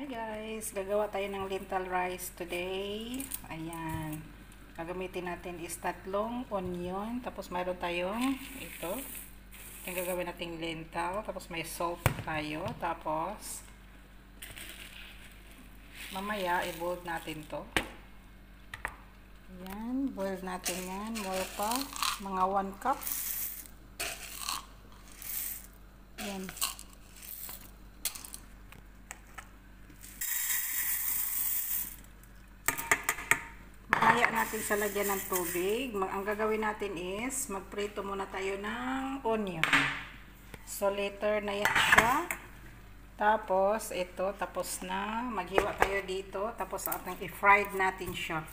Hi guys, gagawa tayo ng lentil rice today. Ayan. Gagamitin natin is 3 onion, tapos mayroon tayong ito. Yung gagawin nating lentil, tapos may salt tayo, tapos mamaya i-boil natin to. Ayan, boil natin yan. More pa, mga 1 cup. Ayan. Mamaya natin sa lagyan ng tubig. Ang gagawin natin is magprito muna tayo ng onion. So later na yan siya. Tapos ito, tapos na. Maghiwa tayo dito. Tapos ating i-fried natin siya.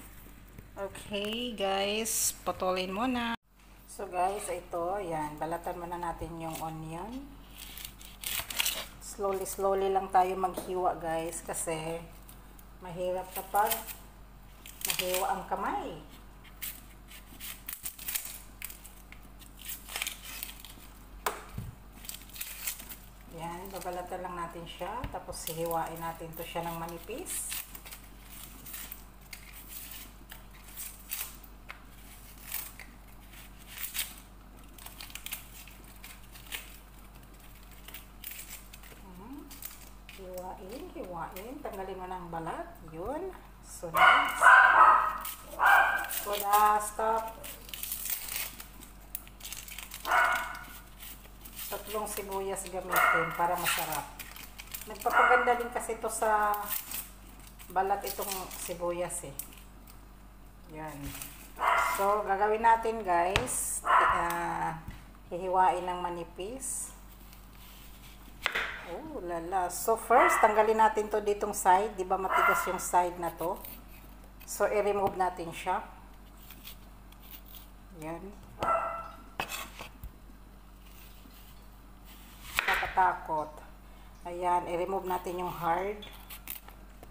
Okay guys, putulin muna. So guys, ito, yan. Balatan muna natin yung onion. Slowly lang tayo maghiwa guys. Kasi mahirap kapag mahiwa ang kamay. Yan, babalatan lang natin siya. Tapos hihiwain natin to siya ng manipis. Hiwain. Tanggalin mo ng balat. Yun. So next. Stop. 3 sibuyas gamitin para masarap. Nagpapaganda din kasi ito sa balat itong sibuyas eh. Yan. So, gagawin natin guys. Hihiwain ng manipis. Oh, lala. So, first, tanggalin natin to ditong side. Diba matigas yung side na to? So, i-remove natin siya. Yan. Nakatakot. Ayan, i-remove natin yung hard.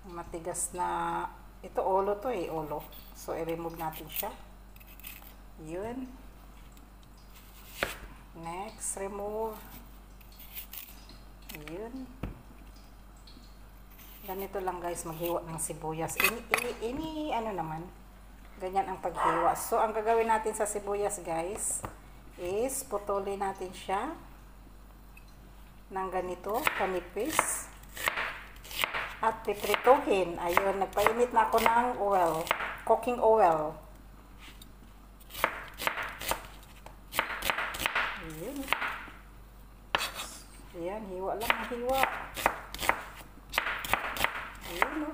Matigas na, ito ulo to eh, ulo. So, i-remove natin siya. Yun. Next, remove. Yun. Ganito lang guys, maghiwa ng sibuyas. Ano naman, ganyan ang paghiwa. So, ang gagawin natin sa sibuyas guys, is putulin natin siya ng ganito, kanipis. At piprituhin. Ayun, nagpainit na ako ng oil, cooking oil. Ayun. Ayan, hiwa lang ang hiwa. Ayun o.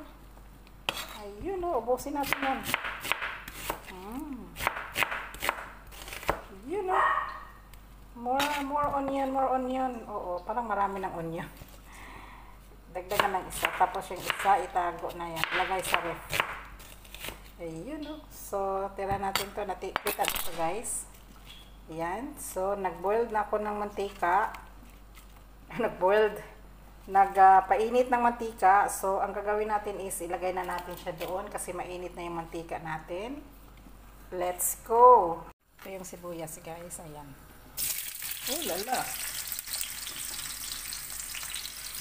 Ayun o, ubusin natin yan. Ayun o. More onion. Oo, parang marami ng onion. Dagdagan ng isa. Tapos yung isa, itago na yan. Lagay sa ref. Ayun o. So, tira natin to. Kita dito guys. Ayan. So, nag-boiled na ako ng mantika. Nagpainit ng mantika. So, ang gagawin natin is ilagay na natin siya doon kasi mainit na yung mantika natin. Let's go! Ito yung sibuyas guys. Ayan. Oh, lala.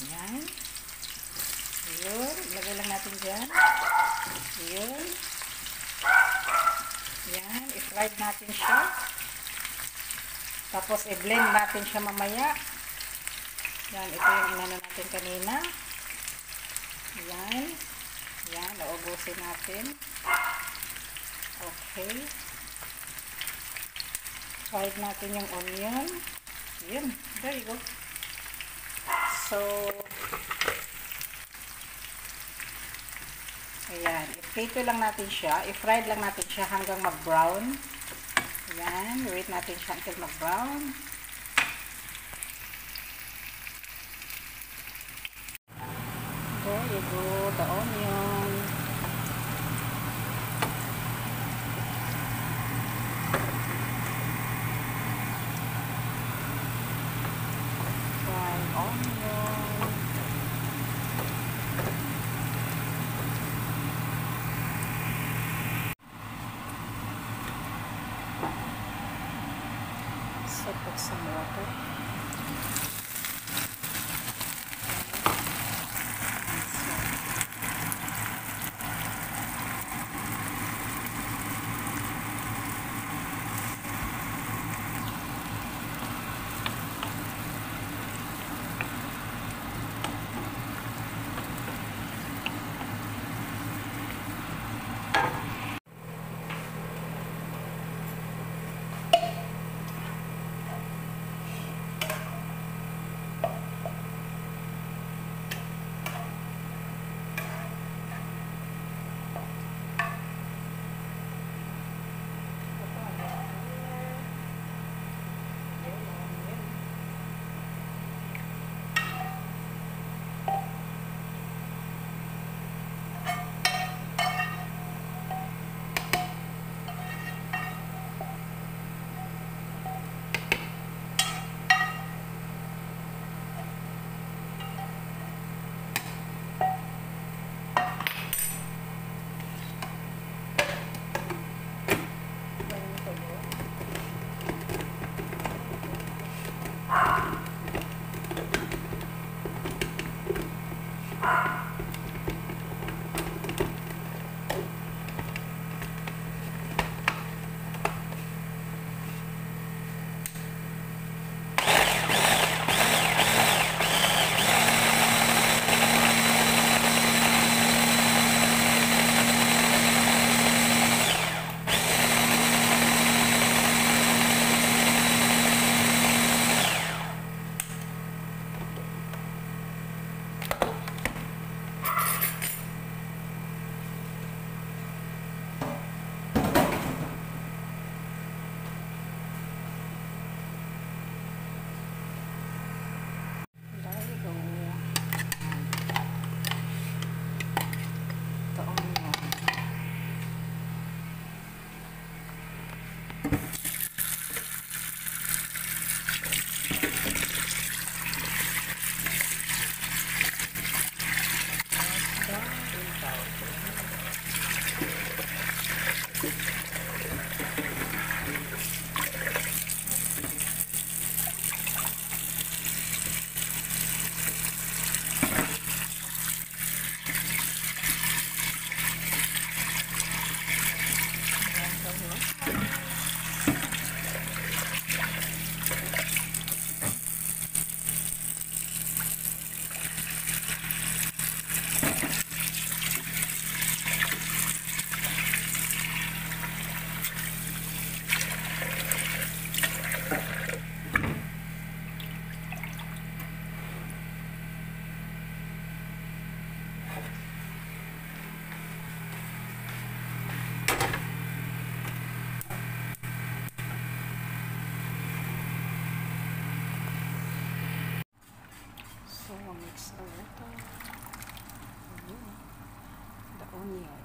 Ayan. Ayan. Ilagay lang natin dyan. Ayan. Ayan. I-fried natin siya. Tapos, i-blend natin siya mamaya. Yan, ito yung inano natin kanina. Yan. Yan, naubusin natin. Okay. Fried natin yung onion. Yan, there you go. So, ayan, i-prito lang natin siya. I-fried lang natin siya hanggang mag-brown. Yan, wait natin siya until mag-brown. There you go, the onion. Fried onion. So put some water. So mix the water. The onion.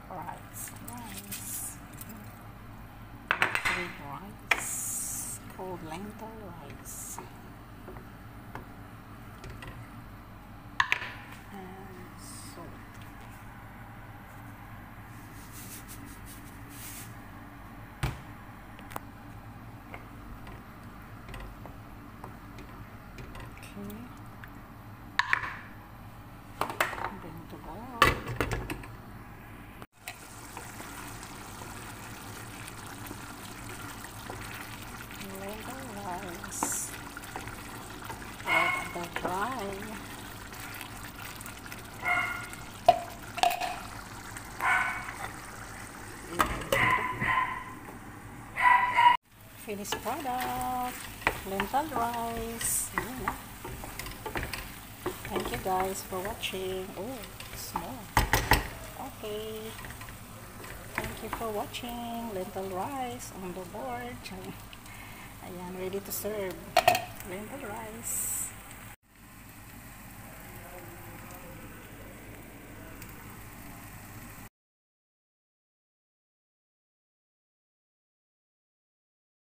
Rice. Green rice. Cold lentil rice. And salt. Okay. Bring to boil. Lentil rice. Let it dry. Finished product. Lentil rice. Yeah. Thank you guys for watching. Oh, small. Okay. Thank you for watching. Lentil rice on the board. Ayan, ready to serve. Lentil rice.